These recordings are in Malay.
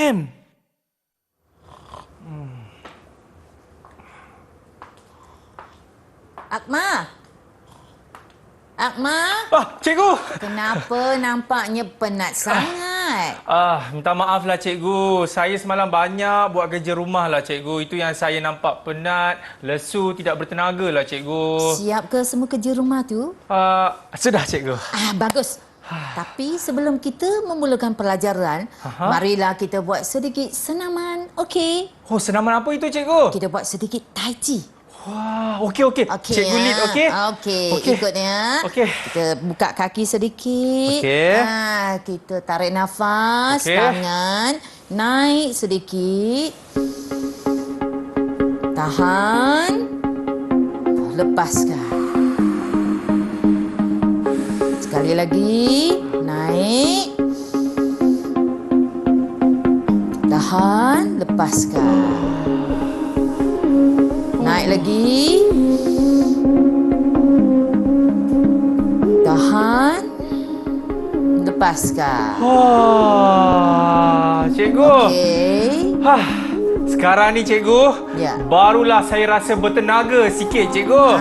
Min. Akmal. Akmal. Cikgu. Kenapa nampaknya penat sangat? Minta maaf lah cikgu. Saya semalam banyak buat kerja rumah lah cikgu. Itu yang saya nampak penat, lesu, tidak bertenaga lah cikgu. Siap ke semua kerja rumah tu? Sudah cikgu. Bagus. Tapi sebelum kita memulakan pelajaran, marilah kita buat sedikit senaman, okey? Oh, senaman apa itu cikgu? Kita buat sedikit tai chi. Wah, okey. Cikgu lead, okey? Okey, ikutnya. Okey. Kita buka kaki sedikit. Okey. Kita tarik nafas, tangan naik sedikit. Tahan. Lepaskan. Sekali lagi, naik. Tahan, lepaskan. Naik lagi. Tahan. Lepaskan. Cikgu. Okey. Sekarang ni cikgu, barulah saya rasa bertenaga sikit cikgu.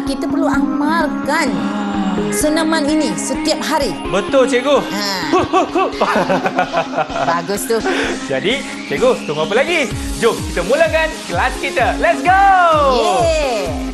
Kita perlu amalkan senaman ini setiap hari. Betul cikgu. Bagus tu. Jadi, cikgu, tunggu apa lagi? Jom kita mulakan kelas kita. Let's go! Yeah.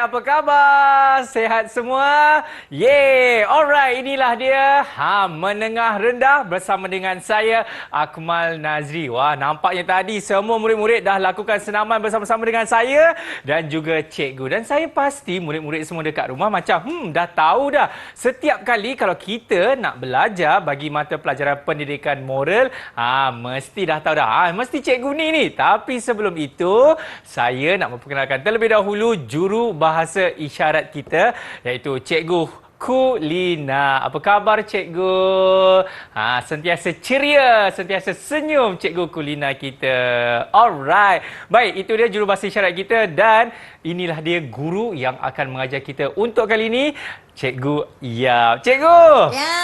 Apa khabar? Sehat semua? Yeay! Alright, inilah dia Menengah Rendah bersama dengan saya, Akmal Nazri. Wah, nampaknya tadi semua murid-murid dah lakukan senaman bersama-sama dengan saya dan juga cikgu. Dan saya pasti murid-murid semua dekat rumah macam, dah tahu dah. Setiap kali kalau kita nak belajar bagi mata pelajaran pendidikan moral, mesti dah tahu dah. Mesti cikgu ni. Tapi sebelum itu, saya nak memperkenalkan terlebih dahulu juru bahasa isyarat kita, iaitu Cikgu Kulina. Apa khabar cikgu? Sentiasa ceria, sentiasa senyum Cikgu Kulina kita. Alright. Baik, itu dia juru bahasa isyarat kita dan inilah dia guru yang akan mengajar kita untuk kali ini, Cikgu Yap. Cikgu! Ya.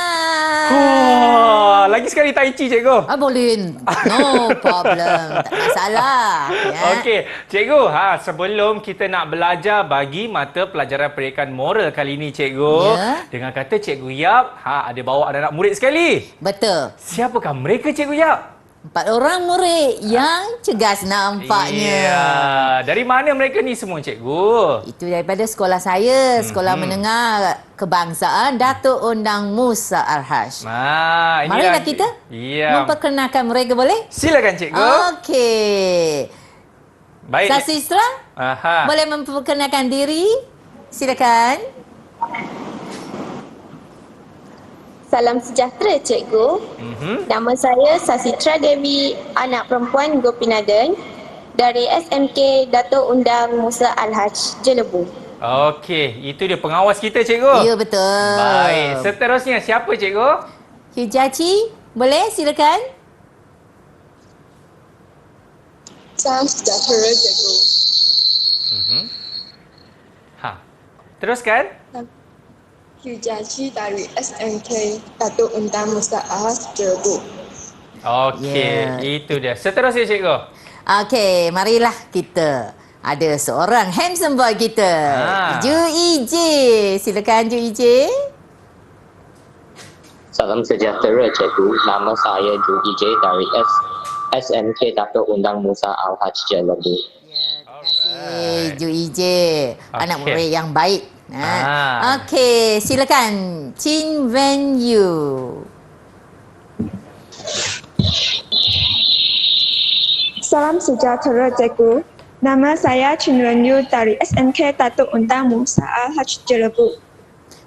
Lagi sekali tai chi cikgu. Boleh. No problem. Tak masalah. Ya. Okey, cikgu, sebelum kita nak belajar bagi mata pelajaran pendidikan moral kali ini cikgu, dengan kata Cikgu Yap ada bawa anak-anak murid sekali. Betul. Siapakah mereka Cikgu Yap? 4 orang murid yang cergas nampaknya. Dari mana mereka ni semua cikgu? Itu daripada sekolah saya, Sekolah Menengah Kebangsaan Datuk Undang Musa Al-Haj. Marilah kita memperkenalkan mereka, boleh? Silakan cikgu. Okey. Baik. Sasistra, boleh memperkenalkan diri? Silakan. Salam sejahtera cikgu. Nama saya Sasitra Dewi, anak perempuan Gopinaden dari SMK Datuk Undang Musa Al-Haj, Jelebu. Okey, itu dia pengawas kita cikgu. Ya, betul. Baik, seterusnya siapa cikgu? Hijaci, boleh silakan. Salam sejahtera cikgu. Teruskan. Hijaci dari SMK Datuk Undang Musa Al-Haj, Jelebu. Okey, itu dia. Seterusnya cikgu. Okey, marilah kita. Ada seorang handsome boy kita. Ju EJ. Silakan Ju EJ. Salam sejahtera cikgu. Nama saya Ju EJ dari SMK Datuk Undang Musa Al-Haj, Jelebu. Terima kasih Ju EJ. Anak murid yang baik. Okey, silakan Chin Wen Yu. Salam sejahtera cikgu. Nama saya Chin Wen Yu dari SMK Datuk Undang Musa Al-Haj, Jelebu.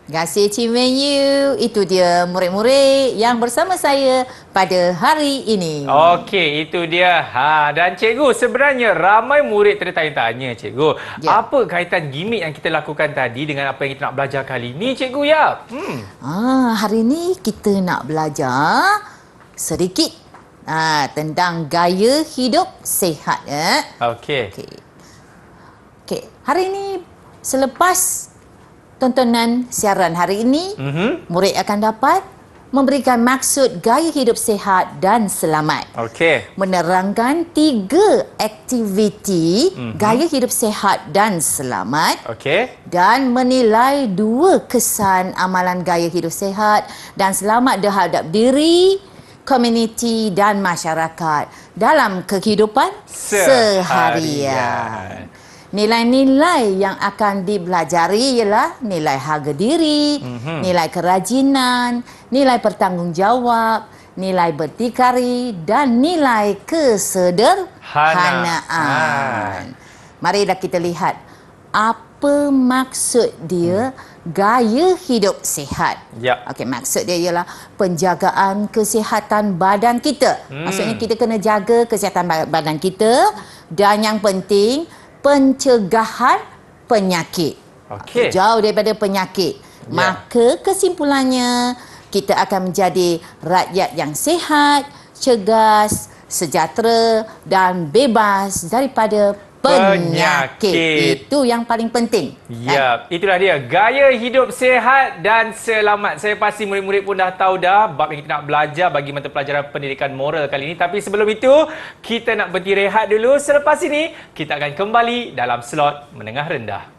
Terima kasih Cik Menu. Itu dia murid-murid yang bersama saya pada hari ini. Okey, itu dia. Dan cikgu, sebenarnya ramai murid tertanya-tanya, cikgu. Ya. Apa kaitan gimmick yang kita lakukan tadi dengan apa yang kita nak belajar kali ini, cikgu ya? Hari ini kita nak belajar sedikit tentang gaya hidup sihat. Okey. Okey. Hari ini selepas tontonan siaran hari ini, murid akan dapat memberikan maksud gaya hidup sihat dan selamat. Okey. Menerangkan 3 aktiviti gaya hidup sihat dan selamat. Okey. Dan menilai 2 kesan amalan gaya hidup sihat dan selamat terhadap diri, komuniti dan masyarakat dalam kehidupan seharian. Nilai-nilai yang akan dipelajari ialah nilai harga diri, nilai kerajinan, nilai bertanggungjawab, nilai berdikari dan nilai kesederhanaan. Marilah kita lihat apa maksud dia gaya hidup sihat. Ya. Okey, maksud dia ialah penjagaan kesihatan badan kita. Maksudnya kita kena jaga kesihatan badan kita dan yang penting pencegahan penyakit. Okey. Jauh daripada penyakit. Ya. Maka kesimpulannya kita akan menjadi rakyat yang sihat, cergas, sejahtera dan bebas daripada penyakit. Itu yang paling penting. Ya, itulah dia gaya hidup sihat dan selamat. Saya pasti murid-murid pun dah tahu dah bab yang kita nak belajar bagi mata pelajaran pendidikan moral kali ini. Tapi sebelum itu, kita nak berhenti rehat dulu. Selepas ini, kita akan kembali dalam slot menengah rendah.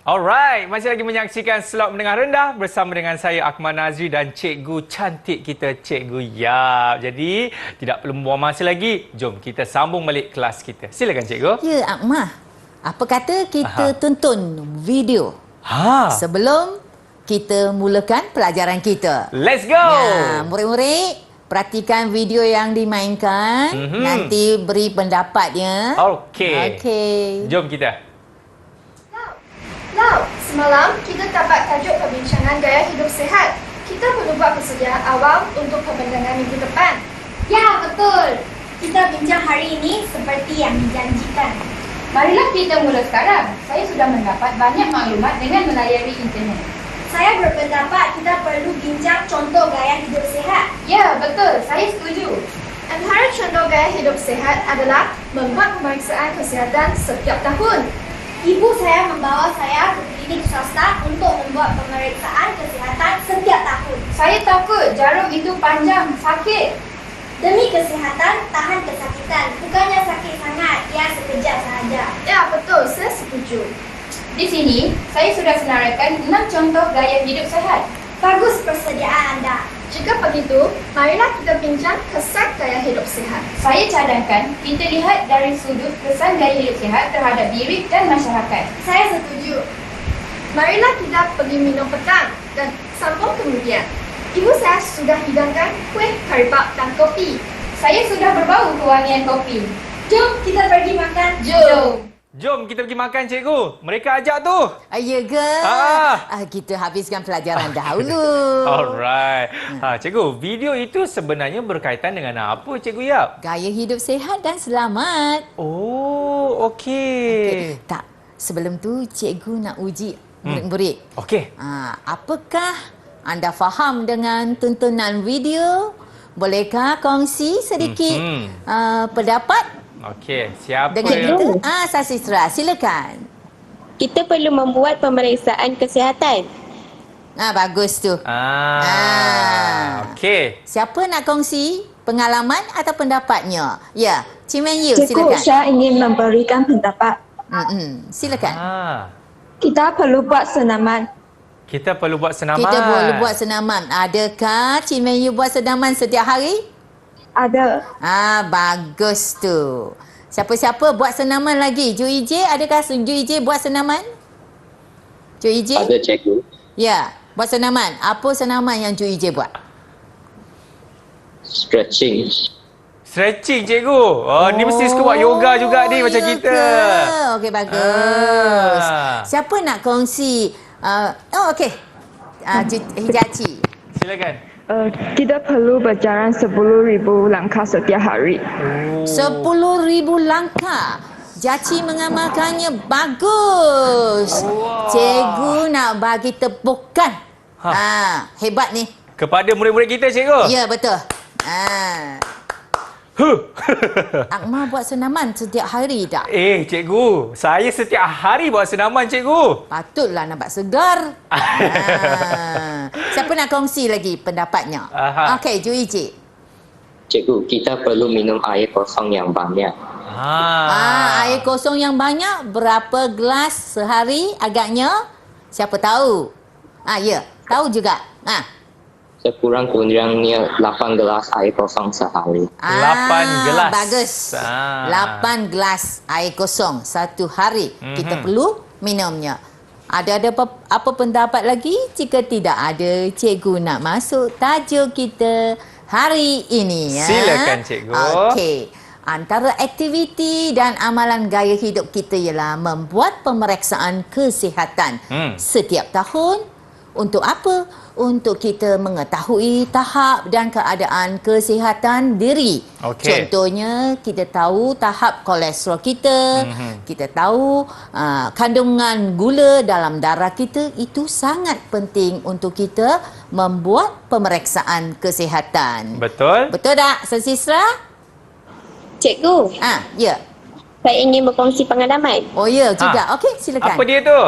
Alright, masih lagi menyaksikan slot menengah rendah bersama dengan saya Akmal Nazri dan cikgu cantik kita, Cikgu Yap. Jadi, tidak perlu membuang masa lagi. Jom kita sambung balik kelas kita. Silakan cikgu. Ya, Akmal. Apa kata kita tonton video sebelum kita mulakan pelajaran kita? Let's go! Ya, murid-murid, perhatikan video yang dimainkan. Nanti beri pendapatnya. Okey. Jom kita. Lau, semalam kita dapat tajuk perbincangan gaya hidup sihat. Kita perlu buat persediaan awal untuk perbincangan minggu depan. Ya, betul. Kita bincang hari ini seperti yang dijanjikan. Marilah kita mula sekarang. Saya sudah mendapat banyak maklumat dengan melayari internet. Saya berpendapat kita perlu bincang contoh gaya hidup sihat. Ya, betul. Saya setuju. Antara contoh gaya hidup sihat adalah membuat pemeriksaan kesihatan setiap tahun. Ibu saya membawa saya ke klinik swasta untuk membuat pemeriksaan kesihatan setiap tahun. Saya takut jarum itu panjang, sakit. Demi kesihatan, tahan kesakitan. Bukannya sakit sangat, ya sekejap sahaja. Ya, betul. Saya setuju. Di sini, saya sudah senaraikan 6 contoh gaya hidup sehat. Bagus persediaan anda. Jika begitu, marilah kita bincang kesan gaya hidup sihat. Saya cadangkan kita lihat dari sudut kesan gaya hidup sihat terhadap diri dan masyarakat. Saya setuju. Marilah kita pergi minum petang dan sambung kemudian. Ibu saya sudah hidangkan kuih karipap dan kopi. Saya sudah berbau kewangian kopi. Jom kita pergi makan. Jom kita pergi makan, cikgu. Mereka ajak tu. Ya ke? Kita habiskan pelajaran dahulu. Alright. Cikgu, video itu sebenarnya berkaitan dengan apa, Cikgu Yap? Gaya hidup sihat dan selamat. Oh, okey. Tak, sebelum tu cikgu nak uji murid-murid. Okey. Apakah anda faham dengan tontonan video? Bolehkah kongsi sedikit pendapat? Okey, siapa dengan yang... kita? Sasistra, silakan. Kita perlu membuat pemeriksaan kesihatan. Bagus tu. Okey. Siapa nak kongsi pengalaman atau pendapatnya? Ya, Cik Man Yu, Cikgu, silakan. saya ingin memberikan pendapat. Silakan. Kita perlu buat senaman. Kita perlu buat senaman. Kita boleh buat senaman. Adakah Cik Man Yu buat senaman setiap hari? Ada. Bagus tu. Siapa-siapa buat senaman lagi? Ju Ije, adakah Ju Ije buat senaman? Ju Ije? Ada cikgu. Ya, buat senaman. Apa senaman yang Ju Ije buat? Stretching. Stretching, cikgu. Ni mesti suka buat yoga juga ni macam ya kita. ke? Okey, bagus. Siapa nak kongsi? Okey. Hijaci. Silakan. Kita perlu berjalan 10,000 langkah setiap hari. 10,000 langkah. Jaci mengamalkannya bagus. Cikgu nak bagi tepukan. Hebat ni. Kepada murid-murid kita, cikgu. Ya, betul. Akmal buat senaman setiap hari tak? Cikgu. Saya setiap hari buat senaman, cikgu. Patutlah nampak segar. Siapa nak kongsi lagi pendapatnya? Okey, Ju Ije. Cikgu, kita perlu minum air kosong yang banyak. Air kosong yang banyak, berapa gelas sehari agaknya? Siapa tahu? Ya, tahu juga. Sekurang-kurangnya 8 gelas air kosong sehari. 8 gelas. Bagus. 8 gelas air kosong satu hari. Kita perlu minumnya. Ada apa pendapat lagi? Jika tidak ada, cikgu nak masuk tajuk kita hari ini. Silakan, cikgu. Okey. Antara aktiviti dan amalan gaya hidup kita ialah membuat pemeriksaan kesihatan setiap tahun. Untuk apa? Untuk kita mengetahui tahap dan keadaan kesihatan diri. Contohnya, kita tahu tahap kolesterol kita, kita tahu kandungan gula dalam darah kita. Itu sangat penting untuk kita membuat pemeriksaan kesihatan. Betul? Betul tak, Sasisra? Cikgu, Ya. saya ingin berkongsi pengalaman. Oh ya, juga. Okey, silakan. Apa dia tu?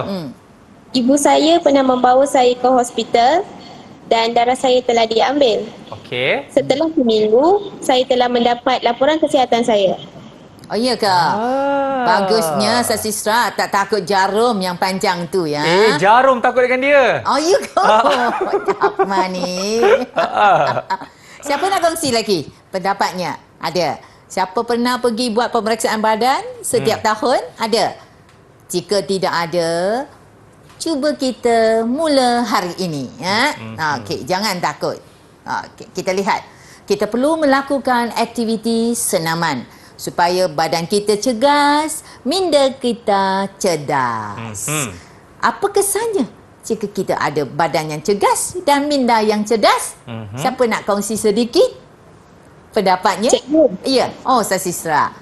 Ibu saya pernah membawa saya ke hospital dan darah saya telah diambil. Okey. Setelah seminggu, saya telah mendapat laporan kesihatan saya. Oh ya ke? Bagusnya Sasisra tak takut jarum yang panjang tu ya. Jarum takut dengan dia. Oh ya ke? Apa ni? Siapa nak kongsi lagi pendapatnya? Ada. Siapa pernah pergi buat pemeriksaan badan setiap tahun? Ada. Jika tidak ada, cuba kita mula hari ini. Okey, jangan takut. Okey, kita lihat. Kita perlu melakukan aktiviti senaman supaya badan kita cegas, minda kita cerdas. Apa kesannya jika kita ada badan yang cegas dan minda yang cerdas? Siapa nak kongsi sedikit pendapatnya? Cikgu. Ya. Sasisra.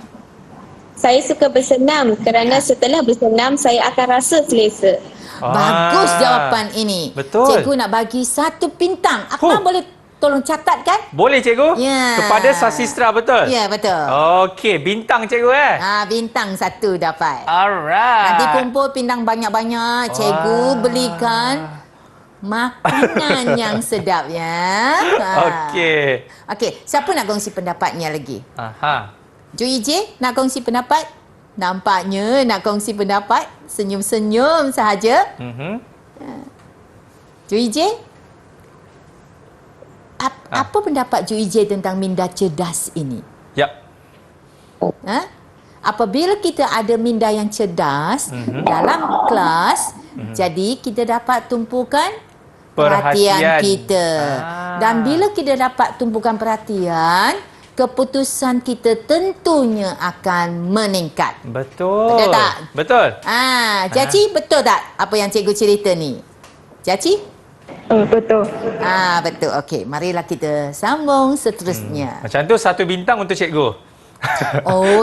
Saya suka bersenam kerana setelah bersenam saya akan rasa selesa. Bagus jawapan ini. Betul. Cikgu nak bagi 1 bintang. Akmal boleh tolong catatkan? Boleh, cikgu? Ya. Kepada Sasistra, betul? Ya, betul. Okey, bintang, cikgu Bintang 1 dapat. Alright. Nanti kumpul bintang banyak-banyak. Cikgu belikan makanan yang sedap ya. Okey. Okey, siapa nak kongsi pendapatnya lagi? Ju Ije nak kongsi pendapat? Nampaknya nak kongsi pendapat. Senyum-senyum sahaja. Ju Ije? Apa pendapat Ju Ije tentang minda cerdas ini? Yap. Apabila kita ada minda yang cerdas dalam kelas, jadi kita dapat tumpukan perhatian kita. Dan bila kita dapat tumpukan perhatian, keputusan kita tentunya akan meningkat. Betul. Betul tak? Betul. Jaci, betul tak apa yang cikgu cerita ni? Jaci? Betul. Betul. Okey, marilah kita sambung seterusnya. Macam tu 1 bintang untuk cikgu.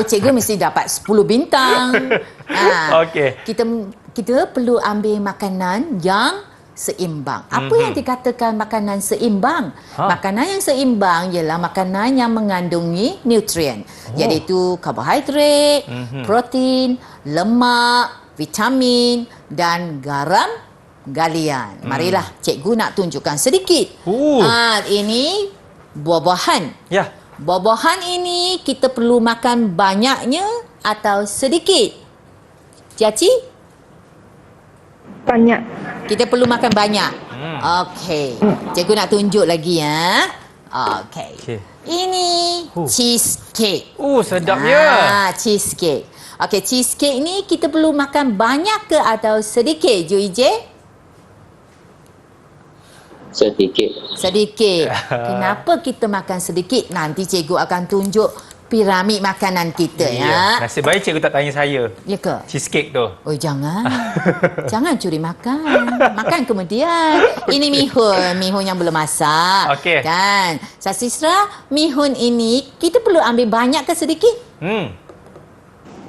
Cikgu mesti dapat 10 bintang. Okey. Kita perlu ambil makanan yang seimbang. Apa yang dikatakan makanan seimbang? Makanan yang seimbang ialah makanan yang mengandungi nutrien, iaitu karbohidrat, protein, lemak, vitamin dan garam galian. Marilah cikgu nak tunjukkan sedikit. Ini buah-buahan. Ya. Buah-buahan ini kita perlu makan banyaknya atau sedikit? Ciaci? Banyak. Kita perlu makan banyak. Okey. Cikgu nak tunjuk lagi ya. Okey. Okey. Ini cheesecake. Sedapnya. Cheesecake. Okey, cheesecake ni kita perlu makan banyak ke atau sedikit, Ju Ije? Sedikit. Sedikit. Kenapa kita makan sedikit? Nanti cikgu akan tunjuk piramid makanan kita ya. Nasib baik cikgu tak tanya saya. Ya ke? Cheesecake tu. Oh jangan. Jangan curi makan. Makan kemudian. Ini mihun yang belum masak. Okey. Kan? Sasisra, mihun ini kita perlu ambil banyak ke sedikit?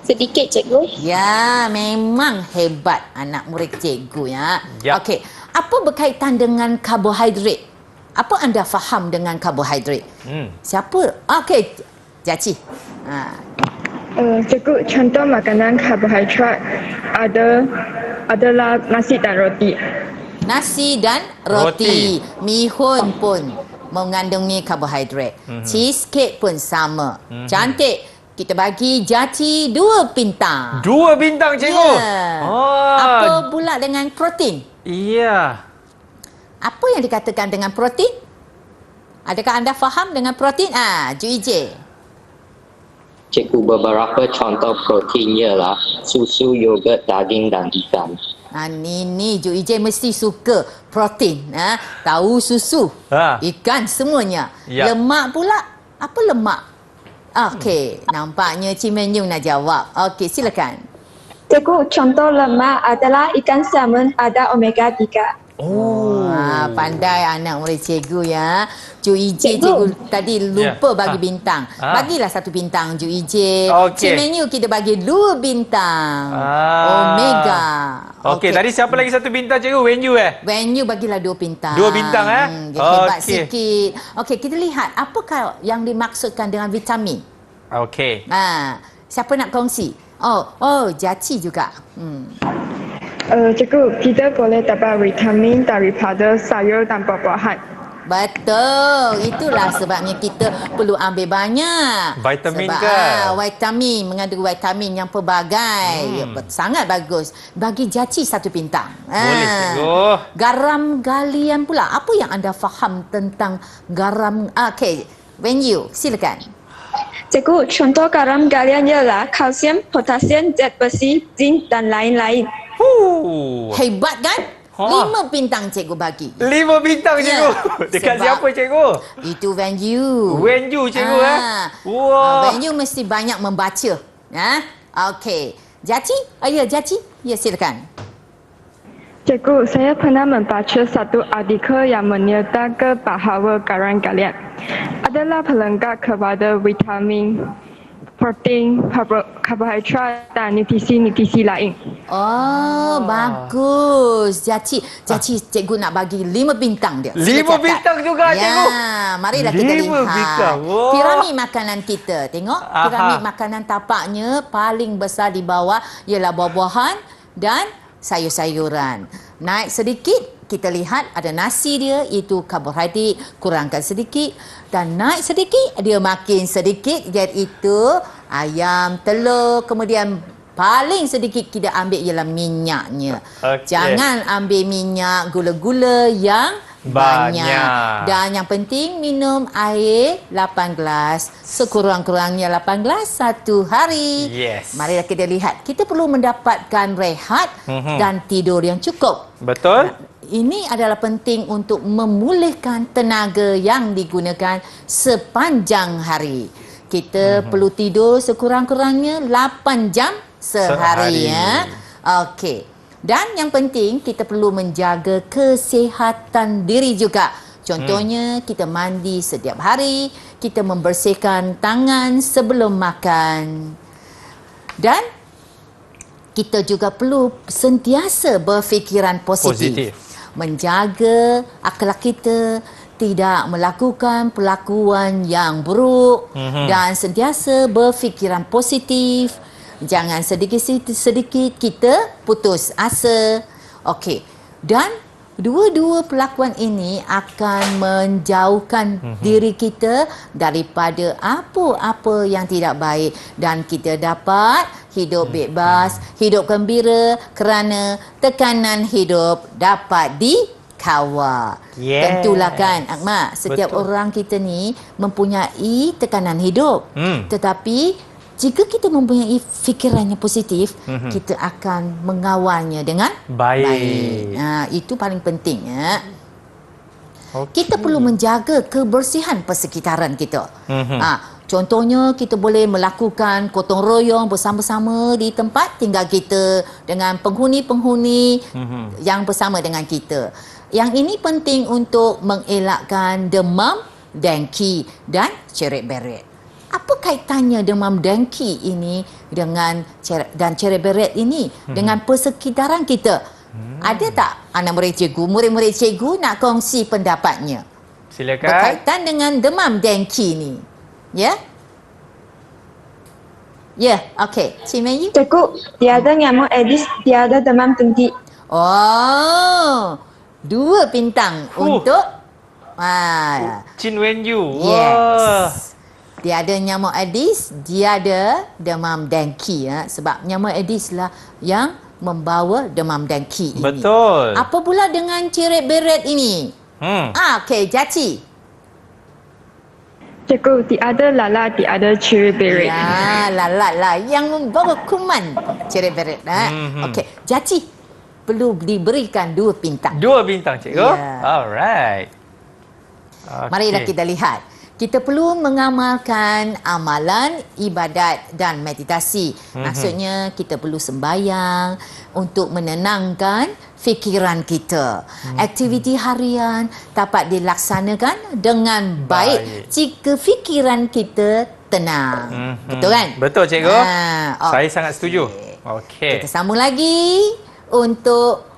Sedikit cikgu. Ya, memang hebat anak murid cikgu ya. Yap. Okey, apa berkaitan dengan karbohidrat? Apa anda faham dengan karbohidrat? Siapa? Okey, Ciaci. Cikgu, contoh makanan karbohidrat adalah nasi dan roti. Nasi dan roti. Mihun pun mengandungi karbohidrat. Cheesecake pun sama. Cantik. Kita bagi Jaci 2 bintang. 2 bintang cikgu. Ya. Apa pula dengan protein? Iya. Apa yang dikatakan dengan protein? Adakah anda faham dengan protein? Ju Ije. Cikgu, beberapa contoh protein ialah susu, yogurt, daging dan ikan. Ni Ju Ije mesti suka protein. Tahu, susu, ikan semuanya. Ya. Lemak pula. Apa lemak? Okey, nampaknya Cimenyu nak jawab. Okey, silakan. Cikgu, contoh lemak adalah ikan salmon ada omega 3. Pandai anak murid cikgu ya. Ju Ije cikgu tadi lupa bagi bintang. Bagilah 1 bintang Ju Ije. Okey. Cimenyu kita bagi 2 bintang. Omega. Okey, tadi siapa lagi 1 bintang cikgu? Wenyu Venue bagilah 2 bintang. 2 bintang Dia hebat Okey. sikit. Okey, kita lihat apakah yang dimaksudkan dengan vitamin. Okey. Siapa nak kongsi? Jaci juga. Cikgu, kita boleh dapat vitamin daripada sayur dan buah-buahan. Betul. Itulah sebabnya kita perlu ambil banyak. Vitamin Sebab, ke? Vitamin. Mengandung vitamin yang pelbagai. Sangat bagus. Bagi Jaci 1 bintang. Boleh, cikgu. Garam galian pula. Apa yang anda faham tentang garam? Okey. Venue, silakan. Cikgu, contoh garam galian ialah kalsium, potasium, zat besi, zinc dan lain-lain. Hebat kan? 5 bintang cikgu bagi. 5 bintang cikgu. Dekat Sebab siapa cikgu? Itu Venue. Wenyu cikgu Venue mesti banyak membaca. Okey. Jaci? Jaci. Ya, silakan. Cikgu, saya pernah membaca satu artikel yang menyatakan bahawa garam galian adalah pelengkap kepada vitamin, protein, karbohidrat dan nutrisi-nutrisi lain. Bagus. Jaci, cikgu nak bagi 5 bintang dia. 5 bintang juga cikgu. Marilah kita 5 lihat. bintang. Wah. Piramid makanan kita. Tengok, piramid makanan tapaknya paling besar di bawah ialah buah-buahan dan sayur-sayuran. Naik sedikit, kita lihat ada nasi dia, itu karbohidrat, kurangkan sedikit. Dan naik sedikit, dia makin sedikit, iaitu ayam, telur, kemudian paling sedikit kita ambil ialah minyaknya. Jangan ambil minyak, gula-gula yang banyak. Dan yang penting minum air 8 gelas. Sekurang-kurangnya 8 gelas satu hari. Yes. Marilah kita lihat. Kita perlu mendapatkan rehat dan tidur yang cukup. Betul. Ini adalah penting untuk memulihkan tenaga yang digunakan sepanjang hari. Kita perlu tidur sekurang-kurangnya 8 jam sehari. Ya. Okey. Dan yang penting kita perlu menjaga kesihatan diri juga. Contohnya kita mandi setiap hari, kita membersihkan tangan sebelum makan. Dan kita juga perlu sentiasa berfikiran positif. Menjaga akhlak kita, tidak melakukan perlakuan yang buruk dan sentiasa berfikiran positif. Jangan sedikit-sedikit kita putus asa. Okey. Dan dua-dua perlakuan ini akan menjauhkan diri kita daripada apa-apa yang tidak baik dan kita dapat hidup bebas, hidup gembira kerana tekanan hidup dapat dikawal. Yes. Tentulah kan Akmal, setiap Betul. orang kita ni mempunyai tekanan hidup. Tetapi jika kita mempunyai fikiran yang positif, kita akan mengawalnya dengan Baik. Itu paling penting ya. Okey. Kita perlu menjaga kebersihan persekitaran kita. Contohnya kita boleh melakukan gotong royong bersama-sama di tempat tinggal kita dengan penghuni-penghuni yang bersama dengan kita. Yang ini penting untuk mengelakkan demam, dengki dan ceret-beret. Apa kaitannya demam dengki ini dengan dan ceret-beret ini dengan persekitaran kita? Ada tak anak murid cikgu, murid-murid cikgu nak kongsi pendapatnya? Silakan. Berkaitan dengan demam dengki ni. Ya? Ya, okey. Cik Melayu? Cikgu, tiada nyamuk Aedes, tiada demam tinggi. Oh, 2 bintang untuk Chin Wen Yu. Wah. yes. Dia ada nyamuk Aedes, dia ada demam dengki ya. Sebab nyamuk Aedes lah yang membawa demam dengki ini. Betul. Apa pula dengan ceret-beret ini? Okey, Jaci. Cikgu, tiada lalat, tiada ciri-beri. Ya, lalat lah yang membawa kuman ceret-beret. Okey, Jaci perlu diberikan 2 bintang. 2 bintang, cikgu. Ya. Alright. Okay. Marilah kita lihat. Kita perlu mengamalkan amalan, ibadat dan meditasi. Maksudnya kita perlu sembahyang untuk menenangkan fikiran kita. Aktiviti harian dapat dilaksanakan dengan baik jika fikiran kita tenang. Betul kan? Betul, cikgu. Saya Okey. sangat setuju. Okey. Kita sambung lagi untuk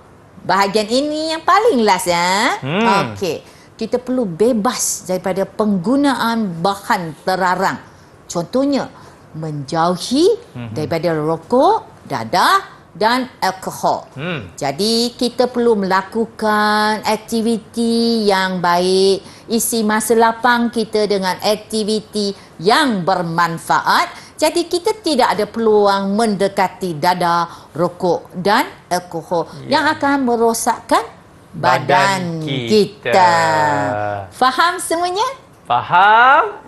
bahagian ini yang paling last ya. Okey. Kita perlu bebas daripada penggunaan bahan terlarang. Contohnya, menjauhi daripada rokok, dadah dan alkohol. Jadi, kita perlu melakukan aktiviti yang baik, isi masa lapang kita dengan aktiviti yang bermanfaat. Jadi, kita tidak ada peluang mendekati dadah, rokok dan alkohol yang akan merosakkan badan kita. Faham semuanya? Faham?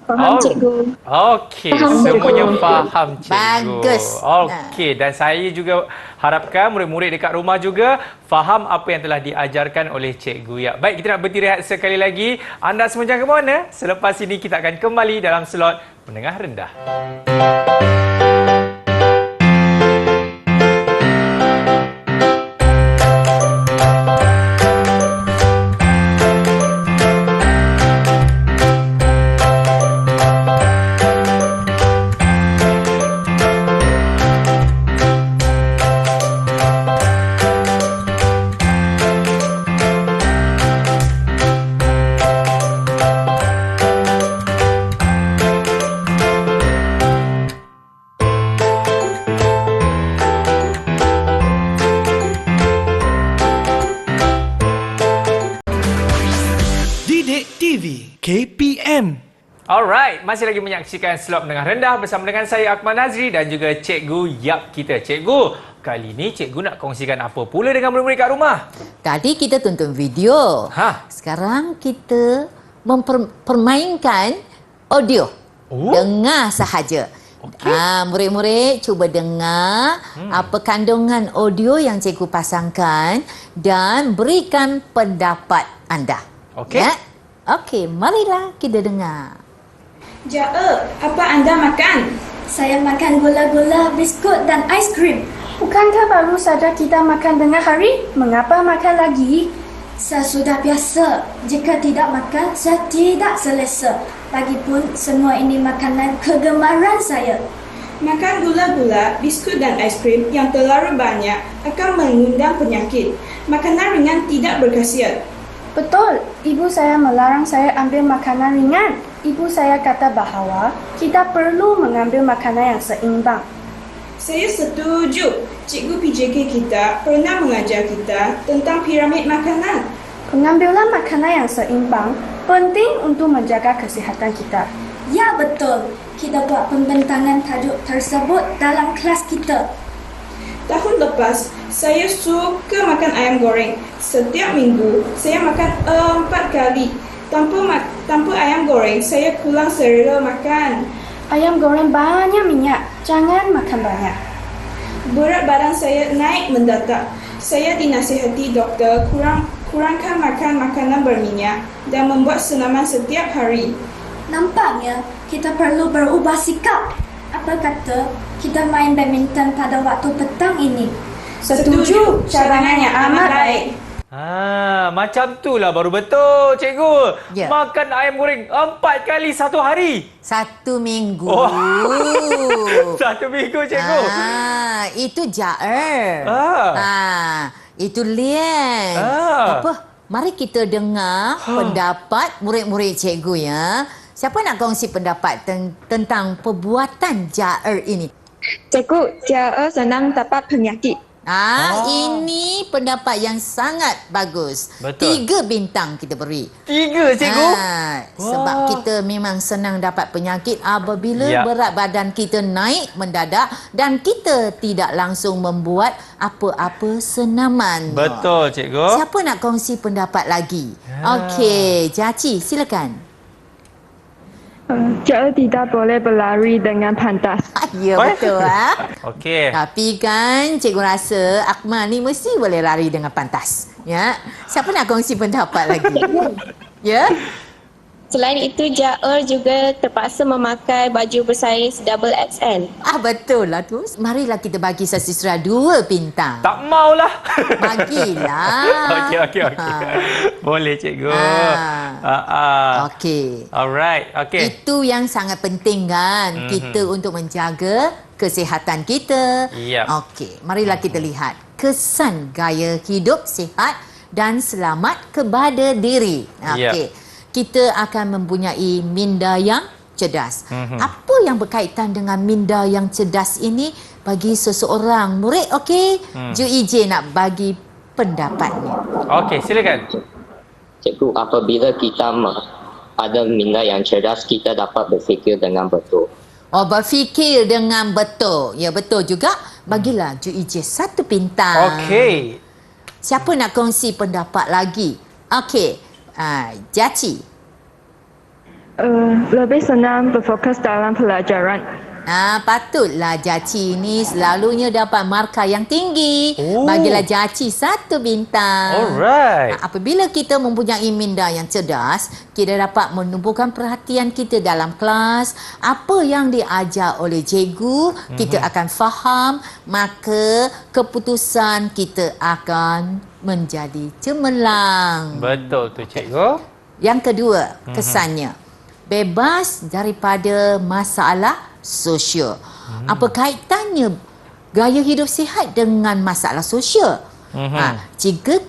Faham, cikgu. Okey, Faham, semuanya cikgu. faham, cikgu. Bagus. Okey, dan saya juga harapkan murid-murid dekat rumah juga faham apa yang telah diajarkan oleh cikgu. Ya, baik, kita nak berhenti rehat sekali lagi. Anda semua jangan ke mana? Selepas ini kita akan kembali dalam slot menengah rendah. KPM. Alright, masih lagi menyaksikan slot menengah rendah bersama dengan saya Akmal Nazri dan juga Cikgu Yap kita. Cikgu, kali ni cikgu nak kongsikan apa pula dengan murid-murid kat rumah? Tadi kita tonton video. Sekarang kita mempermainkan audio. Dengar sahaja. Murid-murid cuba dengar apa kandungan audio yang cikgu pasangkan dan berikan pendapat anda. Okey. Ya? Okey, marilah kita dengar. Jae, apa anda makan? Saya makan gula-gula, biskut dan aiskrim. Bukankah baru saja kita makan tengah hari? Mengapa makan lagi? Saya sudah biasa. Jika tidak makan, saya tidak selesa. Lagipun semua ini makanan kegemaran saya. Makan gula-gula, biskut dan aiskrim yang terlalu banyak akan mengundang penyakit. Makanan ringan tidak berkhasiat. Betul, ibu saya melarang saya ambil makanan ringan. Ibu saya kata bahawa kita perlu mengambil makanan yang seimbang. Saya setuju. Cikgu PJK kita pernah mengajar kita tentang piramid makanan. Pengambilan makanan yang seimbang penting untuk menjaga kesihatan kita. Ya, betul. Kita buat pembentangan tajuk tersebut dalam kelas kita. Tahun lepas, saya suka makan ayam goreng. Setiap minggu, saya makan 4 kali. Tanpa ayam goreng, saya kurang selera makan. Ayam goreng banyak minyak. Jangan makan banyak. Berat badan saya naik mendadak. Saya dinasihati doktor kurangkan makan makanan berminyak dan membuat senaman setiap hari. Nampaknya kita perlu berubah sikap. Apa kata kita main badminton pada waktu petang ini? Setuju, cadangannya amat baik. Macam tu lah baru betul, cikgu. Ya. Makan ayam goreng 4 kali satu hari. 1 minggu. Oh. 1 minggu, cikgu. Itu Jaer. Itu Lian. Apa? Mari kita dengar pendapat murid-murid cikgu ya. Siapa nak kongsi pendapat tentang perbuatan Jaer ini? Cikgu, Jaer senang dapat penyakit. Ini pendapat yang sangat bagus. Betul. 3 bintang kita beri. 3, cikgu. Sebab kita memang senang dapat penyakit apabila berat badan kita naik mendadak dan kita tidak langsung membuat apa-apa senaman. Betul, cikgu. Siapa nak kongsi pendapat lagi? Okey, Jaci, silakan. Jaer tidak boleh berlari dengan pantas. Ya, betul. Okey. Tapi kan cikgu rasa Akmal ni mesti boleh lari dengan pantas. Ya. Siapa nak kongsi pendapat lagi? Ya. Selain itu, Jaer juga terpaksa memakai baju bersaiz double XL. Betul lah tu. Marilah kita bagi Sasistra 2 bintang. Tak maulah. Bagilah. Okey. Boleh, cikgu. Okey. Alright, okey. Itu yang sangat penting kan, kita untuk menjaga kesihatan kita. Yep. Okey, marilah kita lihat kesan gaya hidup sihat dan selamat kepada diri. Okey. Kita akan mempunyai minda yang cerdas. Apa yang berkaitan dengan minda yang cerdas ini bagi seseorang murid? Okey, Ju Ije nak bagi pendapatnya. Okey, silakan. Cikgu, apabila kita ada minda yang cerdas, kita dapat berfikir dengan betul. Berfikir dengan betul. Ya, betul juga. Bagilah Ju Ije 1 bintang. Okey. Siapa nak kongsi pendapat lagi? Okey. Jaci. Lebih senang berfokus dalam pelajaran. Patutlah Jaci ni selalunya dapat markah yang tinggi. Bagilah Jaci 1 bintang. Alright. Apabila kita mempunyai minda yang cerdas, kita dapat menumpukan perhatian kita dalam kelas. Apa yang diajar oleh cikgu, kita akan faham. Maka keputusan kita akan menjadi cemerlang. Betul tu, cikgu. Yang kedua, kesannya. Bebas daripada masalah sosial. Apa kaitannya gaya hidup sihat dengan masalah sosial? Jika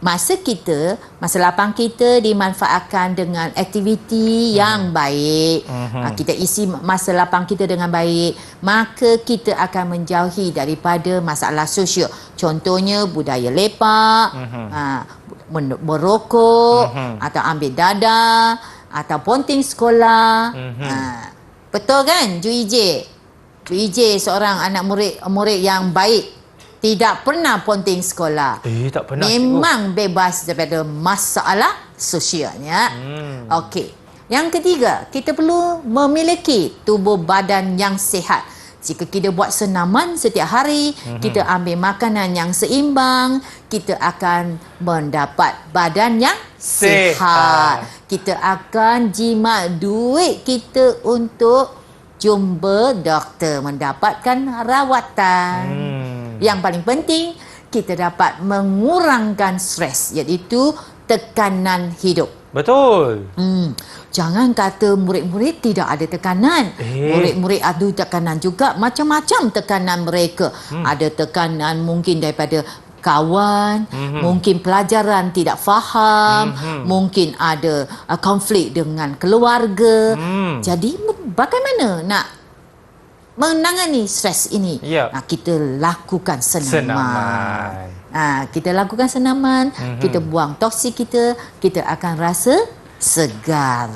masa lapang kita dimanfaatkan dengan aktiviti yang baik, kita isi masa lapang kita dengan baik, maka kita akan menjauhi daripada masalah sosial. Contohnya budaya lepak, merokok, atau ambil dadah, atau ponting sekolah. Betul kan, Ju Ije? Ju Ije seorang anak murid yang baik. Tidak pernah ponting sekolah. Tak pernah, memang bebas daripada masalah sosialnya. Okey. Yang ketiga, kita perlu memiliki tubuh badan yang sihat. Jika kita buat senaman setiap hari, kita ambil makanan yang seimbang, kita akan mendapat badan yang sihat. Kita akan jimat duit kita untuk jumpa doktor, mendapatkan rawatan. Yang paling penting, kita dapat mengurangkan stres, iaitu tekanan hidup. Betul. Jangan kata murid-murid tidak ada tekanan. Murid-murid ada tekanan juga. Macam-macam tekanan mereka. Ada tekanan mungkin daripada kawan, mungkin pelajaran tidak faham, mungkin ada konflik dengan keluarga. Jadi bagaimana nak menangani stres ini? Ya. Kita lakukan senaman. Senaman. Kita lakukan senaman, kita buang toksik kita akan rasa segar.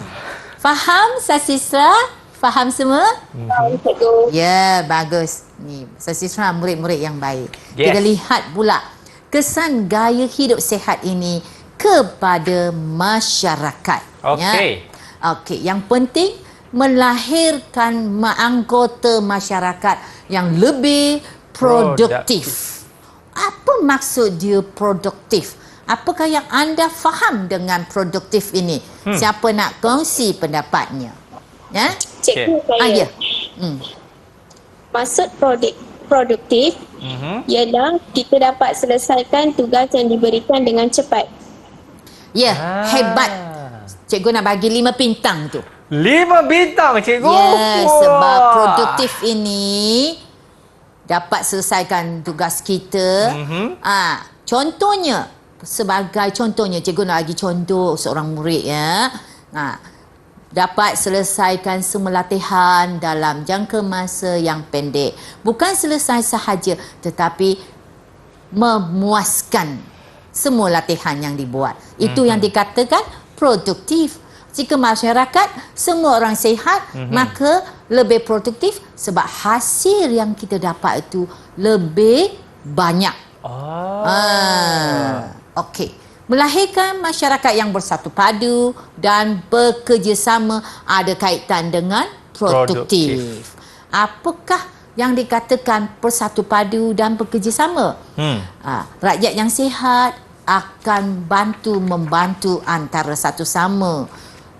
Faham, Sasistra? Faham semua? Faham, cikgu. Ya, bagus. Ni, Sasistra murid-murid yang baik. Yes. Kita lihat pula kesan gaya hidup sihat ini kepada masyarakat. Okey. Okey, yang penting melahirkan anggota masyarakat yang lebih produktif. Apa maksud dia produktif? Apakah yang anda faham dengan produktif ini? Siapa nak kongsi pendapatnya? Ya? Cikgu saya. Ya. Maksud produktif ialah kita dapat selesaikan tugas yang diberikan dengan cepat. Ya, hebat. Cikgu nak bagi 5 bintang tu. 5 bintang, cikgu. Ya, sebab Wah. produktif ini dapat selesaikan tugas kita. Contohnya, sebagai contohnya, cikgu nak bagi contoh seorang murid ya. Dapat selesaikan semua latihan dalam jangka masa yang pendek. Bukan selesai sahaja, tetapi memuaskan semua latihan yang dibuat. Itu yang dikatakan produktif. Jika masyarakat semua orang sihat, maka lebih produktif sebab hasil yang kita dapat itu lebih banyak. Okey. Melahirkan masyarakat yang bersatu padu dan bekerjasama ada kaitan dengan produktif. Apakah yang dikatakan bersatu padu dan bekerjasama? Rakyat yang sihat akan membantu antara satu sama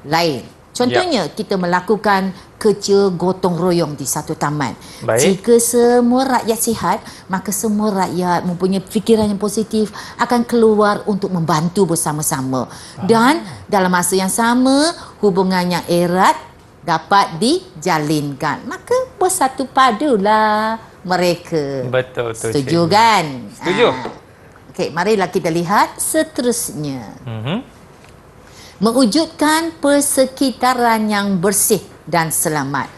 lain. Contohnya, kita melakukan kerja gotong royong di satu taman. Baik. Jika semua rakyat sihat, maka semua rakyat mempunyai fikiran yang positif akan keluar untuk membantu bersama-sama. Dan dalam masa yang sama, hubungan yang erat dapat dijalinkan. Maka bersatu padulah mereka. Betul. Setuju cikgu. kan? Setuju. Okey, marilah kita lihat seterusnya. Mewujudkan persekitaran yang bersih dan selamat.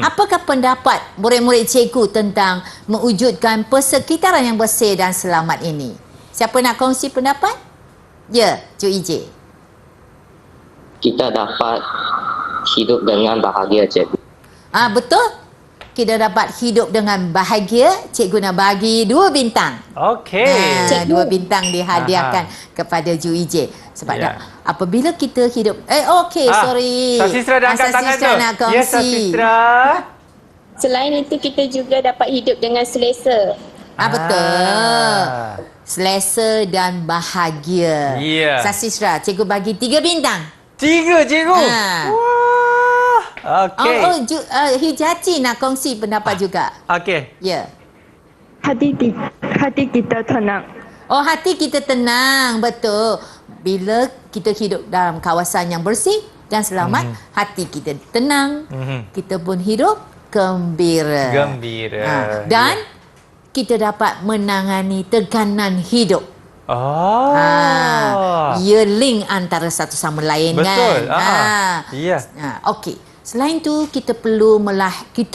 Apakah pendapat murid-murid cikgu tentang mewujudkan persekitaran yang bersih dan selamat ini? Siapa nak kongsi pendapat? Ya, Cik Ij. Kita dapat hidup dengan bahagia, cikgu. Betul. Kita dapat hidup dengan bahagia. Cikgu nak bagi 2 bintang. Okey. 2 bintang dihadiahkan kepada Ju Ij. Sebab Ya. apabila kita hidup sorry. Sasistra dah angkat tangan tu. Sasistra nak kongsi. Ya, Sasistra. Selain itu, kita juga dapat hidup dengan selesa. Betul. Selesa dan bahagia. Ya. Sasistra, cikgu bagi 3 bintang. 3, cikgu. Wah. Okey. Hijati nak kongsi pendapat juga. Okey. Ya. Hati kita tenang. Hati kita tenang. Betul. Bila kita hidup dalam kawasan yang bersih dan selamat, hati kita tenang. Kita pun hidup gembira. Dan kita dapat menangani tekanan hidup. Ia link antara satu sama lain. Betul. Kan? Ya. Okey. Selain tu, kita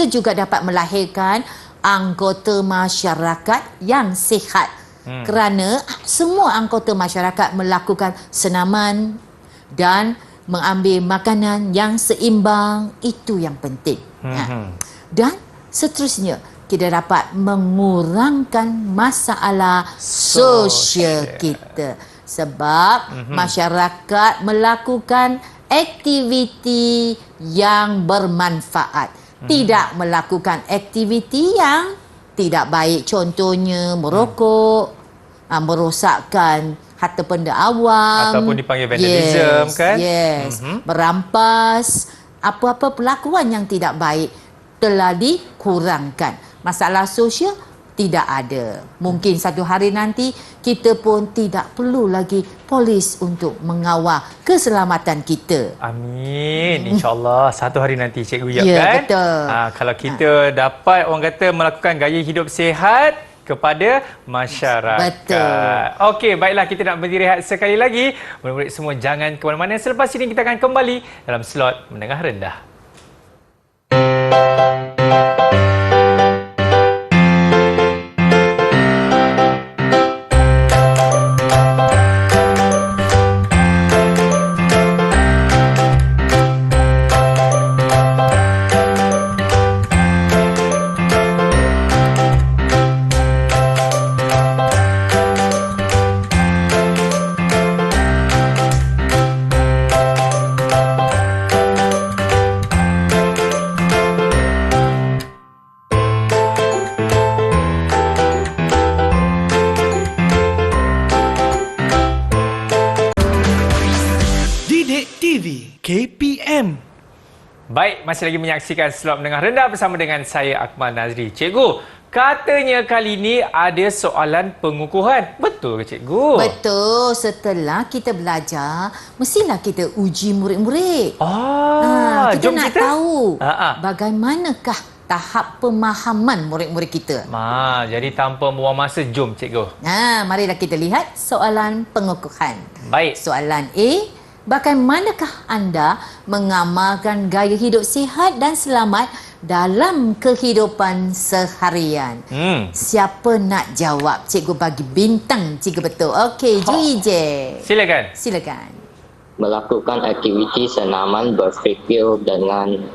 juga dapat melahirkan anggota masyarakat yang sihat. Kerana semua anggota masyarakat melakukan senaman dan mengambil makanan yang seimbang. Itu yang penting. Dan seterusnya, kita dapat mengurangkan masalah sosial kita. Sebab masyarakat melakukan aktiviti yang bermanfaat. Tidak melakukan aktiviti yang tidak baik. Contohnya merokok, merosakkan harta benda awam. Ataupun dipanggil vandalism, kan? Yes. Merampas. Apa-apa perlakuan yang tidak baik telah dikurangkan. Masalah sosial tidak ada. Mungkin satu hari nanti kita pun tidak perlu lagi polis untuk mengawal keselamatan kita. Amin. InsyaAllah satu hari nanti Cikgu Yap, Ya, kan? betul. Kalau kita dapat orang kata melakukan gaya hidup sihat kepada masyarakat. Betul. Okey, baiklah, kita nak berdiri rehat sekali lagi. Murid-murid semua jangan ke mana-mana. Selepas ini kita akan kembali dalam slot Menengah Rendah. KPM. Baik, masih lagi menyaksikan Slot Menengah Rendah bersama dengan saya Akmal Nazri. Cikgu, katanya kali ini ada soalan pengukuhan. Betul ke cikgu? Betul. Setelah kita belajar, mestilah kita uji murid-murid. Kita jom nak kita tahu bagaimanakah tahap pemahaman murid-murid kita. Jadi tanpa membuang masa, jom cikgu. Marilah kita lihat soalan pengukuhan. Baik. Soalan A, bagaimanakah anda mengamalkan gaya hidup sihat dan selamat dalam kehidupan seharian? Siapa nak jawab? Cikgu bagi bintang jika betul. Okey, Ju Je. Silakan. Melakukan aktiviti senaman, berfikir dengan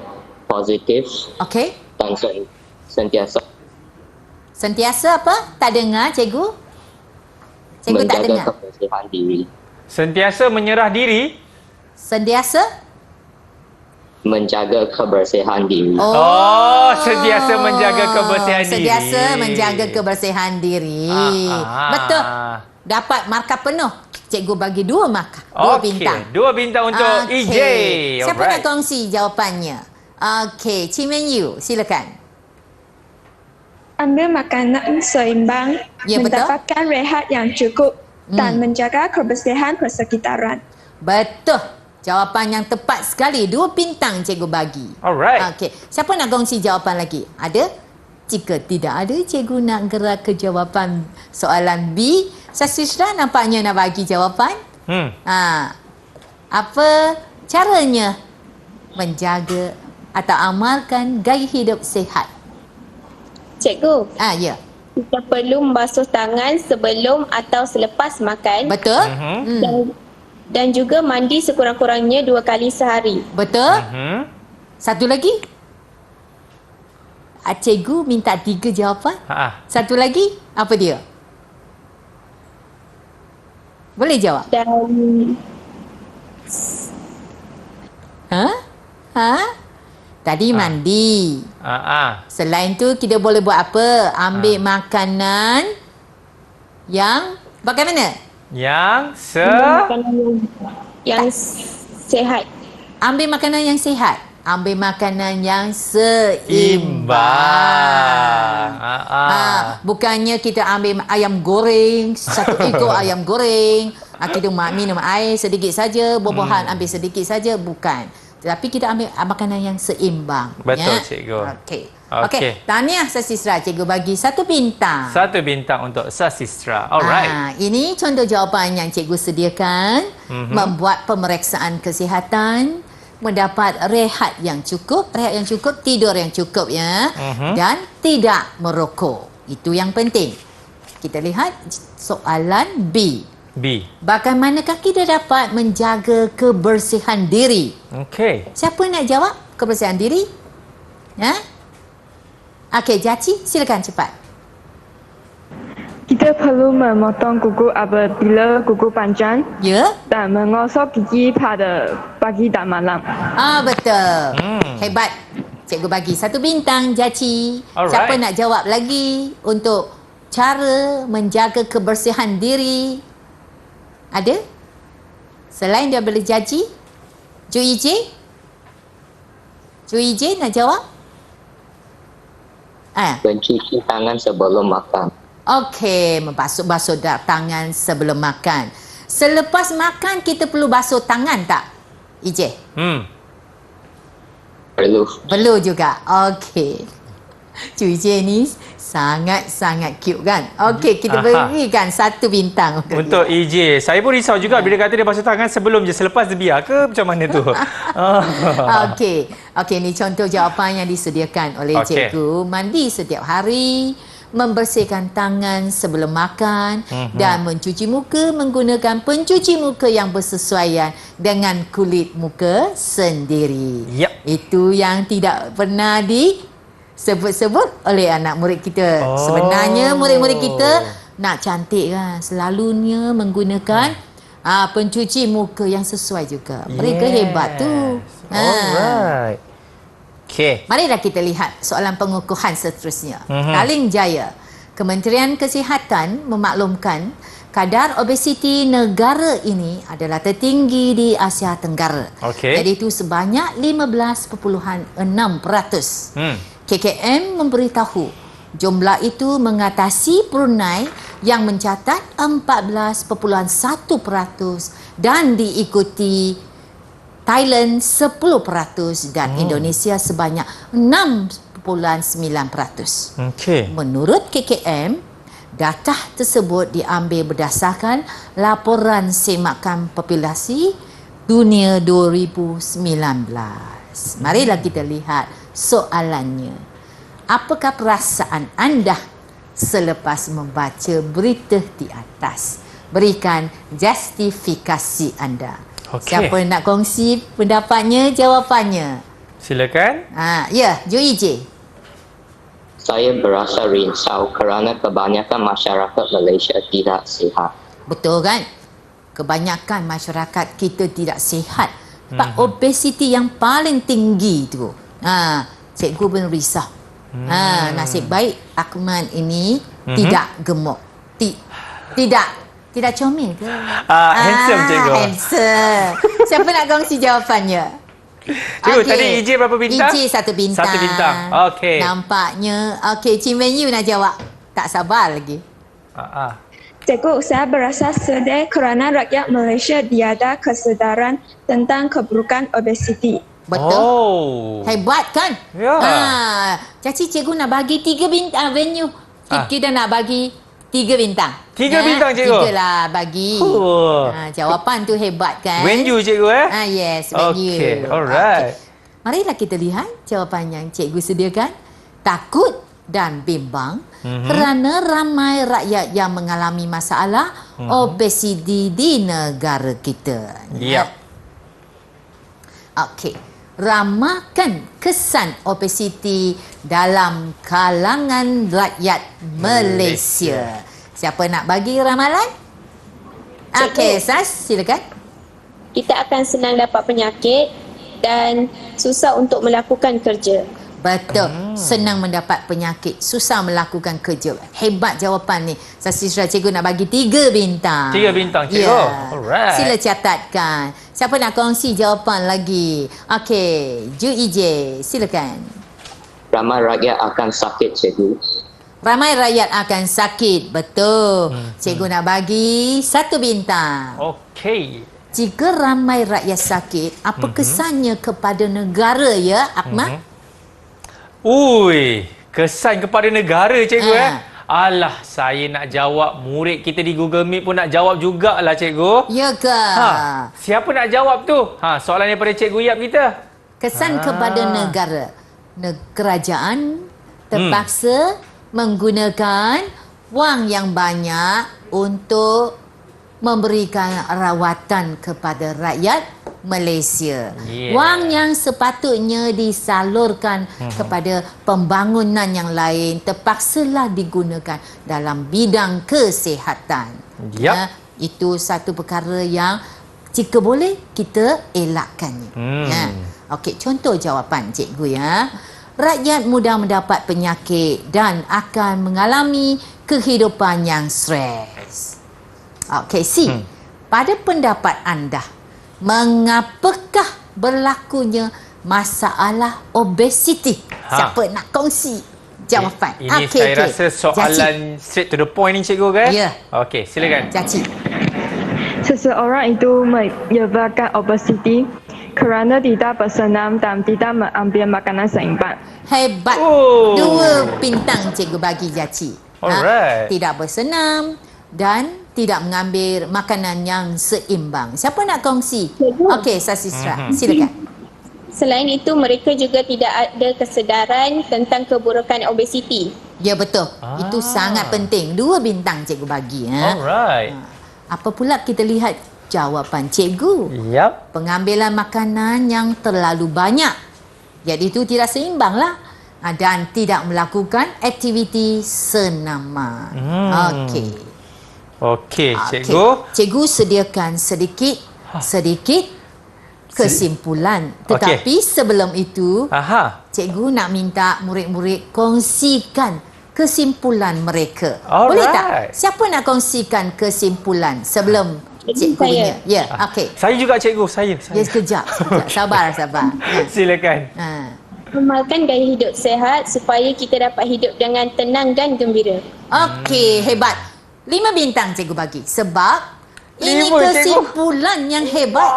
positif dan sentiasa apa? Tak dengar cikgu? Cikgu tak dengar. Menjaga kebersihan diri. Sentiasa menyerah diri? Sentiasa menjaga kebersihan diri. Sentiasa menjaga kebersihan diri. Sentiasa menjaga kebersihan diri. Betul. Dapat markah penuh. Cikgu bagi 2 markah. 2 bintang. 2 bintang untuk EJ. Siapa nak kongsi jawapannya? Okey, Cimen Yu, silakan. Ambil makanan seimbang, mendapatkan rehat yang cukup dan menjaga kebersihan persekitaran. Betul. Jawapan yang tepat sekali. 2 bintang cikgu bagi. Alright. Okey. Siapa nak kongsi jawapan lagi? Ada? Jika tidak ada, cikgu nak gerak ke jawapan soalan B. Sasisra nampaknya nak bagi jawapan. Apa caranya menjaga atau amalkan gaya hidup sihat? Cikgu. Ya. Kita perlu membasuh tangan sebelum atau selepas makan. Betul. Dan juga mandi sekurang-kurangnya 2 kali sehari. Betul. Satu lagi. Cikgu minta 3 jawapan. Satu lagi, apa dia? Boleh jawab? Tadi mandi. Selain tu kita boleh buat apa? Ambil makanan yang bagaimana? Yang sehat. Ambil makanan yang sihat. Ambil makanan yang seimbang. Bukannya kita ambil ayam goreng, 1 ekor ayam goreng. Kita minum air sedikit saja, buah-buahan ambil sedikit saja. Bukan. Tetapi kita ambil makanan yang seimbang. Betul, cikgu. Okey. Tahniah Sasisra, cikgu bagi 1 bintang. 1 bintang untuk Sasisra. Alright. Ini contoh jawapan yang cikgu sediakan. Membuat pemeriksaan kesihatan, mendapat rehat yang cukup, tidur yang cukup ya. Dan tidak merokok. Itu yang penting. Kita lihat soalan B. Bagaimanakah kita dapat menjaga kebersihan diri? Siapa nak jawab kebersihan diri? Okey, Jaci, silakan cepat. Kita perlu memotong kuku apabila kuku panjang. Dan mengosok gigi pada pagi dan malam. Betul. Hebat. Cikgu bagi 1 bintang, Jaci. Siapa nak jawab lagi untuk cara menjaga kebersihan diri? Ada? Selain daripada Jaci? Ju EJ? Ju EJ nak jawab? Mencuci tangan sebelum makan. Okey, membasuh tangan sebelum makan. Selepas makan kita perlu basuh tangan tak? EJ? Perlu juga. Okey. Ju EJ ni sangat-sangat cute kan? Okey, kita berikan 1 bintang untuk EJ. Saya pun risau juga bila kata dia basuh tangan sebelum je, selepas dia biar ke macam mana tu? Okey, ni contoh jawapan yang disediakan oleh cikgu. Mandi setiap hari, membersihkan tangan sebelum makan dan mencuci muka menggunakan pencuci muka yang bersesuaian dengan kulit muka sendiri. Itu yang tidak pernah sebut-sebut oleh anak murid kita. Sebenarnya murid-murid kita nak cantik kan, selalunya menggunakan pencuci muka yang sesuai juga. Mereka hebat tu. Alright. Marilah kita lihat soalan pengukuhan seterusnya. Taling Jaya. Kementerian Kesihatan memaklumkan kadar obesiti negara ini adalah tertinggi di Asia Tenggara. Okey. Iaitu sebanyak 15.6%. KKM memberitahu jumlah itu mengatasi Brunei yang mencatat 14.1% dan diikuti Thailand 10% dan Indonesia sebanyak 6.9%. Okey. Menurut KKM, data tersebut diambil berdasarkan laporan semakan populasi dunia 2019. Marilah kita lihat soalannya. Apakah perasaan anda selepas membaca berita di atas? Berikan justifikasi anda. Okey. Siapa nak kongsi pendapatnya, jawapannya? Silakan. Ya, Joey J. Saya berasa risau kerana kebanyakan masyarakat Malaysia tidak sihat. Betul kan? Kebanyakan masyarakat kita tidak sihat. Sebab obesiti yang paling tinggi tu. Cikgu pun risau. Nasib baik Akmal ini tidak gemuk. Tidak comel ke? Handsome cikgu. Handsome. Siapa nak kongsi jawapannya? Cikgu, tadi EJ berapa bintang? EJ 1 bintang. 1 bintang. Okey. Nampaknya. Okey, Cik Men Yu nak jawab. Tak sabar lagi. Cikgu, saya berasa sedih kerana rakyat Malaysia tiada kesedaran tentang keburukan obesiti. Betul. Oh. Hebat kan? Ya. Caci cikgu nak bagi 3 bintang venue. Kita nak bagi 3 bintang. 3 bintang, cikgu? 3 lah bagi. Jawapan tu hebat kan? Venue cikgu Yes, venue. Okey, alright. Marilah kita lihat jawapan yang cikgu sediakan. Takut dan bimbang kerana ramai rakyat yang mengalami masalah obesiti di negara kita. Yep. Okey. Ramakan kesan obesiti dalam kalangan rakyat Malaysia. Siapa nak bagi ramalan? Okey, Sas, silakan. Kita akan senang dapat penyakit dan susah untuk melakukan kerja. Betul. Senang mendapat penyakit, susah melakukan kerja. Hebat jawapan ni. Sasisra, cikgu nak bagi 3 bintang. 3 bintang, cikgu. Ya. Alright. Sila catatkan. Siapa nak kongsi jawapan lagi? Okey, Ju EJ, silakan. Ramai rakyat akan sakit, cikgu. Ramai rakyat akan sakit. Betul. Cikgu nak bagi 1 bintang. Okey. Jika ramai rakyat sakit, apa kesannya kepada negara ya, Akmal? Ui, kesan kepada negara cikgu Alah, saya nak jawab. Murid kita di Google Meet pun nak jawab jugalah cikgu. Ya ke? Siapa nak jawab tu? Soalan daripada cikgu Yap kita. Kesan kepada negara. Kerajaan terpaksa menggunakan wang yang banyak untuk memberikan rawatan kepada rakyat Malaysia. Wang yang sepatutnya disalurkan kepada pembangunan yang lain terpaksalah digunakan dalam bidang kesihatan. Itu satu perkara yang jika boleh kita elakkannya. Okey, contoh jawapan cikgu ya. Rakyat mudah mendapat penyakit dan akan mengalami kehidupan yang stres. Okey, pada pendapat anda, mengapakah berlakunya masalah obesiti? Siapa nak kongsi jawapan? Ini saya rasa soalan straight to the point ni cikgu kan? Ya. Okey, silakan. Caci. Seseorang itu menyebabkan obesiti kerana tidak bersenam dan tidak mengambil makanan seimbang. Hebat. 2 bintang cikgu bagi Caci. Alright. Tidak bersenam dan tidak mengambil makanan yang seimbang. Siapa nak kongsi? Okey, Sasisra, silakan. Selain itu, mereka juga tidak ada kesedaran tentang keburukan obesiti. Ya, betul. Itu sangat penting. 2 bintang cikgu bagi. Alright. Apa pula kita lihat jawapan cikgu? Yap. Pengambilan makanan yang terlalu banyak. Jadi itu tidak seimbang lah. Dan tidak melakukan aktiviti senaman. Okey. Okey, cikgu. Cikgu sediakan sedikit kesimpulan. Tetapi sebelum itu, cikgu nak minta murid-murid kongsikan kesimpulan mereka. Alright. Boleh tak? Siapa nak kongsikan kesimpulan sebelum cikgu punya? Ya, okey. Saya juga cikgu, saya. Ya, sekejap. Sabar. Ya. Silakan. Amalkan gaya hidup sehat supaya kita dapat hidup dengan tenang dan gembira. Okey, hebat. 5 bintang cikgu bagi. Sebab ini 5, kesimpulan yang hebat.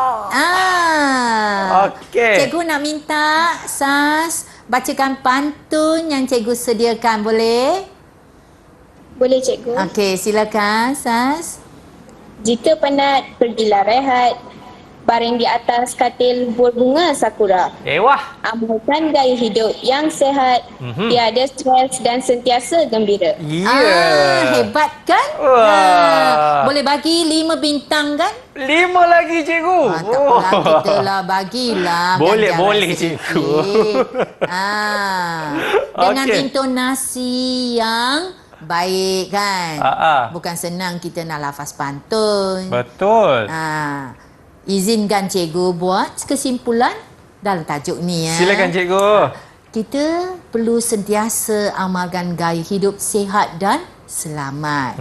Okey. Cikgu nak minta Sas bacakan pantun yang cikgu sediakan, boleh? Boleh cikgu? Okey, silakan Sas. Jika penat, pergilah rehat. Baring di atas katil berbunga sakura. Wah. Amalkan gaya hidup yang sehat, tiada stres dan sentiasa gembira. Ya. Hebat kan? Wah. Boleh bagi 5 bintang kan? 5 lagi cikgu. Tak apalah, kita lah bagilah. Boleh, ganjaran boleh, sikit. cikgu. Dengan Okey. intonasi yang baik kan? Bukan senang kita nak lafaz pantun. Betul. Izinkan cikgu buat kesimpulan dalam tajuk ni ya. Silakan cikgu. Kita perlu sentiasa amalkan gaya hidup sihat dan selamat.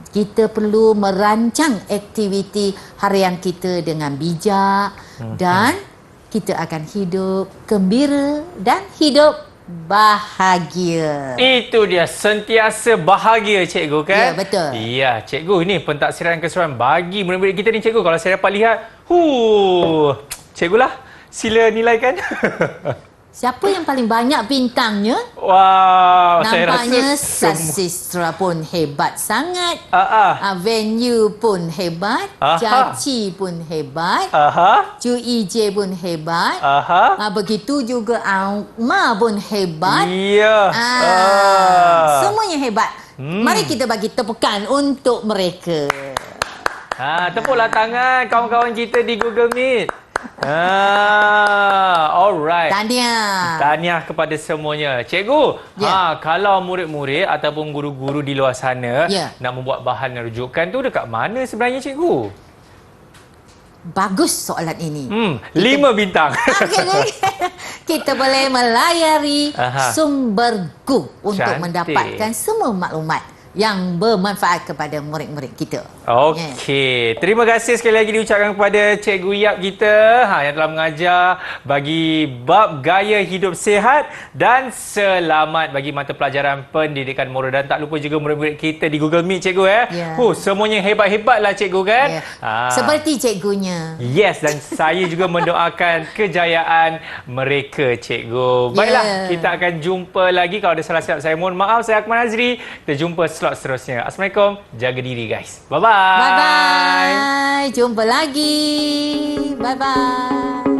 Kita perlu merancang aktiviti harian kita dengan bijak dan kita akan hidup gembira dan hidup bahagia. Itu dia, sentiasa bahagia cikgu kan? Ya, betul. Ya, cikgu ini pentaksiran keseruan bagi murid-murid kita ni cikgu. Kalau saya dapat lihat, cikgu lah, sila nilaikan. Siapa yang paling banyak bintangnya? Wow, Nampaknya saya rasa sasistra pun hebat sangat. semua. Venue pun hebat. Caci pun hebat. Cu Ije pun hebat. Begitu juga Alma pun hebat. Ya. Semuanya hebat. Mari kita bagi tepukan untuk mereka. Tepuklah tangan kawan-kawan kita di Google Meet. Alright. Tahniah kepada semuanya. Cikgu, kalau murid-murid ataupun guru-guru di luar sana nak membuat bahan rujukan tu dekat mana sebenarnya cikgu? Bagus soalan ini. 5 bintang. Kita boleh melayari sumber Go untuk Cantik. mendapatkan semua maklumat yang bermanfaat kepada murid-murid kita. Okey. Terima kasih sekali lagi diucapkan kepada Cikgu Yap kita yang telah mengajar bagi bab gaya hidup sihat dan selamat bagi mata pelajaran pendidikan moral. Dan tak lupa juga murid-murid kita di Google Meet cikgu semuanya hebat-hebatlah cikgu kan? Seperti cikgunya. Yes, dan saya juga mendoakan kejayaan mereka cikgu. Baiklah, kita akan jumpa lagi. Kalau ada salah silap saya mohon maaf. Saya Akmal Nazri. Kita jumpa slot seterusnya. Assalamualaikum. Jaga diri guys. Bye-bye. Bye-bye. Jumpa lagi. Bye-bye.